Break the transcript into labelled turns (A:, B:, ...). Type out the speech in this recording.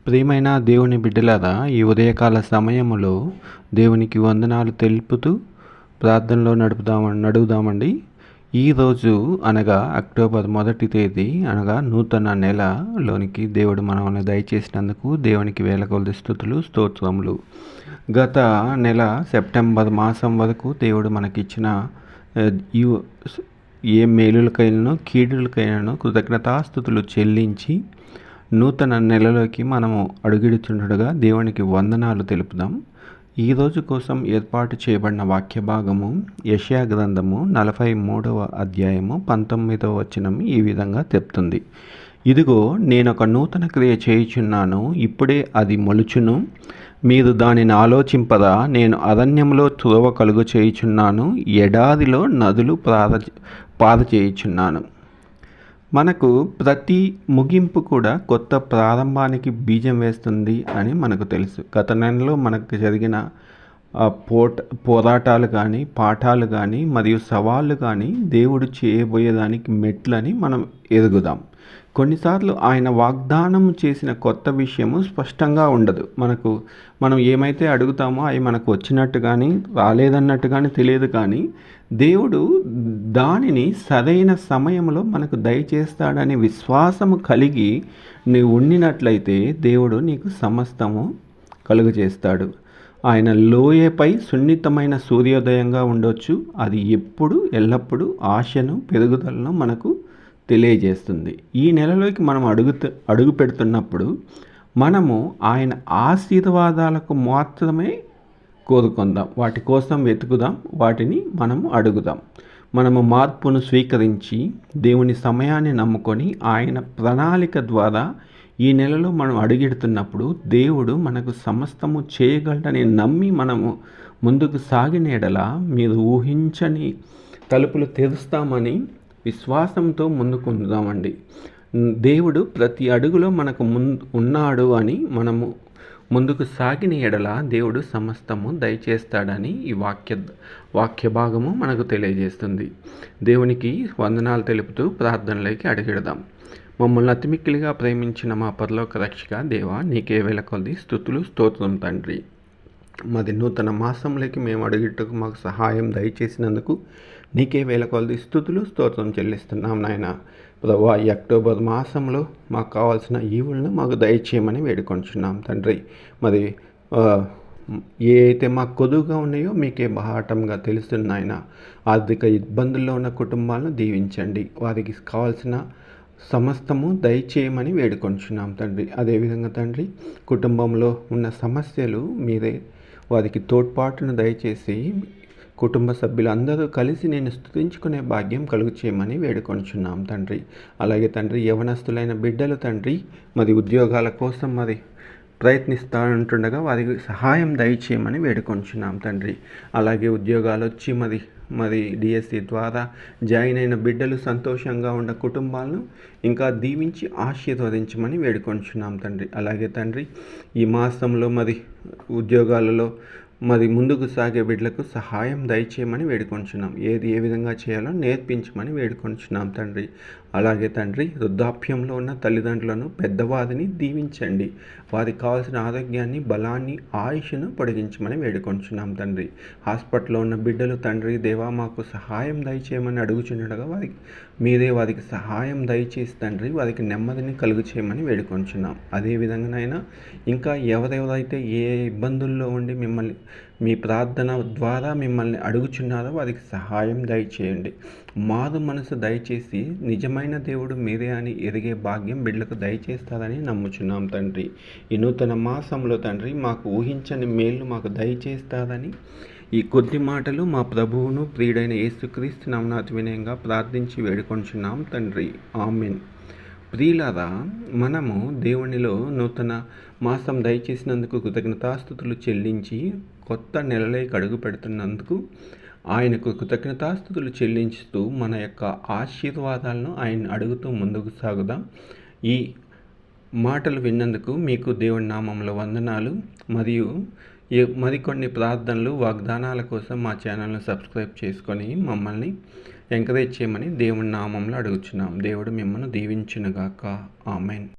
A: ప్రియమైన దేవుని బిడ్డలారా, ఈ ఉదయకాల సమయములో దేవునికి వందనాలు తెలుపుతూ ప్రార్థనలో నడుపుదామండి. ఈరోజు అనగా అక్టోబర్ 1 తేదీ అనగా నూతన నెలలోనికి దేవుడు మనల్ని దయచేసినందుకు దేవునికి వేల కొలది స్తుతులు స్తోత్రములు. గత నెల సెప్టెంబర్ మాసం వరకు దేవుడు మనకిచ్చిన ఏ మేలులకైనను కీడులకైనను కృతజ్ఞతాస్తుతులు చెల్లించి నూతన నెలలోకి మనము అడుగిడుచుండగా దేవునికి వందనాలు తెలుపుదాం. ఈరోజు కోసం ఏర్పాటు చేయబడిన వాక్య భాగము యెషయా గ్రంథము 43వ అధ్యాయము 19వ వచనం ఈ విధంగా చెప్తుంది. ఇదిగో, నేనొక నూతన క్రియ చేయుచున్నాను, ఇప్పుడే అది మొలుచును, మీరు దానిని ఆలోచింపదా? నేను అరణ్యంలో త్రోవ కలుగు చేయుచున్నాను, ఎడారిలో నదులు పార చేయుచున్నాను. మనకు ప్రతి ముగింపు కూడా కొత్త ప్రారంభానికి బీజం వేస్తుంది అని మనకు తెలుసు. గత నెలలో మనకు జరిగిన పోరాటాలు కానీ, పాఠాలు కానీ మరియు సవాళ్ళు కానీ దేవుడు చేయబోయేదానికి మెట్లని మనం ఎదుగుదాం. కొన్నిసార్లు ఆయన వాగ్దానం చేసిన కొత్త విషయము స్పష్టంగా ఉండదు. మనం ఏమైతే అడుగుతామో అవి మనకు వచ్చినట్టు కానీ రాలేదన్నట్టు కానీ తెలియదు, కానీ దేవుడు దానిని సరైన సమయంలో మనకు దయచేస్తాడని విశ్వాసము కలిగి నీవు ఉండినట్లయితే దేవుడు నీకు సమస్తము కలుగు చేస్తాడు. ఆయన లోయపై సున్నితమైన సూర్యోదయంగా ఉండొచ్చు. అది ఎల్లప్పుడూ ఆశను పెరుగుదలను మనకు తెలియజేస్తుంది. ఈ నెలలోకి మనం అడుగు పెడుతున్నప్పుడు మనము ఆయన ఆశీర్వాదాలకు మాత్రమే కోరుకుందాం, వాటి కోసం వెతుకుదాం, వాటిని మనము అడుగుదాం. మనము మార్పును స్వీకరించి దేవుని సమయాన్ని నమ్ముకొని ఆయన ప్రణాళిక ద్వారా ఈ నెలలో మనం అడుగెడుతున్నప్పుడు దేవుడు మనకు సమస్తము చేయగలడని నమ్మి మనము ముందుకు సాగిన ఎడల మీరు ఊహించని తలుపులు తెరుస్తామని విశ్వాసంతో ముందుకు ఉందామండి. దేవుడు ప్రతి అడుగులో మనకు ఉన్నాడు అని మనము ముందుకు సాగిన ఎడల దేవుడు సమస్తము దయచేస్తాడని ఈ వాక్య భాగము మనకు తెలియజేస్తుంది. దేవునికి వందనాలు తెలుపుతూ ప్రార్థనలోకి అడుగెడదాం. మమ్మల్ని అతిమిక్కిలిగా ప్రేమించిన మా పరలోక రక్షక దేవా, నీకే వేల కొలది స్తుతులు స్తోత్రం తండ్రి. మాది నూతన మాసంలోకి మేము అడుగుటకు మాకు సహాయం దయచేసినందుకు నీకే వేల కొలది స్తుతులు స్తోత్రం చెల్లిస్తున్నాం నాయన. ప్రభువా, ఈ అక్టోబర్ మాసంలో మాకు కావాల్సిన ఈవులను మాకు దయచేయమని వేడుకొంచున్నాం తండ్రి. మరి ఏ అయితే మాకు కొదువుగా ఉన్నాయో మీకే బహాటంగా తెలుస్తున్నాయన. ఆర్థిక ఇబ్బందుల్లో ఉన్న కుటుంబాలను దీవించండి, వారికి కావాల్సిన సమస్తము దయచేయమని వేడుకొంచున్నాం తండ్రి. అదేవిధంగా తండ్రి, కుటుంబంలో ఉన్న సమస్యలు మీరే వారికి తోడ్పాటును దయచేసి కుటుంబ సభ్యులందరూ కలిసి నేను స్తుతించుకునే భాగ్యం కలుగు చేయమని వేడుకొంచున్నాం తండ్రి. అలాగే తండ్రి, యవనస్తులైన బిడ్డలు తండ్రి మరి ఉద్యోగాల కోసం ప్రయత్నిస్తుండగా వారికి సహాయం దయచేయమని వేడుకొంచున్నాం తండ్రి. అలాగే ఉద్యోగాలు వచ్చి మరి డిఎస్సి ద్వారా జాయిన్ అయిన బిడ్డలు సంతోషంగా ఉన్న కుటుంబాలను ఇంకా దీవించి ఆశీర్వదించమని వేడుకొంచున్నాం తండ్రి. అలాగే తండ్రి, ఈ మాసంలో ఉద్యోగాలలో ముందుకు సాగే బిడ్డలకు సహాయం దయచేయమని వేడుకొంచున్నాం. ఏది ఏ విధంగా చేయాలో నేర్పించమని వేడుకొంచున్నాం తండ్రి. అలాగే తండ్రి, వృద్ధాప్యంలో ఉన్న తల్లిదండ్రులను పెద్దవారిని దీవించండి, వారికి కావాల్సిన ఆరోగ్యాన్ని, బలాన్ని, ఆయుష్ను పొడిగించమని వేడుకొంచున్నాం తండ్రి. హాస్పిటల్లో ఉన్న బిడ్డలు తండ్రి దేవా, మాకు సహాయం దయచేయమని అడుగుచుండగా మీరే వారికి సహాయం దయచేసి తండ్రి వారికి నెమ్మదిని కలుగు చేయమని వేడుకొంచున్నాం. అదేవిధంగానైనా ఇంకా ఎవరెవరైతే ఏ ఇబ్బందుల్లో ఉండి మీ ప్రార్థన ద్వారా మిమ్మల్ని అడుగుచున్నారో వారికి సహాయం దయచేయండి. మారు మనసు దయచేసి నిజమైన దేవుడు మీరే అని ఎరిగే భాగ్యం బిడ్డలకు దయచేస్తారని నమ్ముచున్నాం తండ్రి. ఈ నూతన మాసంలో తండ్రి మాకు ఊహించని మేలు మాకు దయచేస్తారని ఈ కొద్ది మాటలు మా ప్రభువును ప్రియుడైన యేసుక్రీస్తు నామమున వినయంగా ప్రార్థించి వేడుకొంచున్నాం తండ్రి. ఆమేన్. ప్రియులారా, మనము దేవునిలో నూతన మాసం దయచేసినందుకు కృతజ్ఞతాస్తుతులు చెల్లించి కొత్త నెలలోకి అడుగు పెడుతున్నందుకు ఆయనకు కృతజ్ఞతాస్తుతులు చెల్లించుతూ మన యొక్క ఆశీర్వాదాలను ఆయన అడుగుతూ ముందుకు సాగుదాం. ఈ మాటలు విన్నందుకు మీకు దేవుని నామంలో వందనాలు. మరియు మరికొన్ని ప్రార్థనలు, వాగ్దానాల కోసం మా ఛానల్ను సబ్స్క్రైబ్ చేసుకొని మమ్మల్ని ఎంకరేజ్ చేయమని దేవుని నామంలో అడుగుచున్నాం. దేవుడు మిమ్మల్ని దీవించునుగాక. ఆమెన్.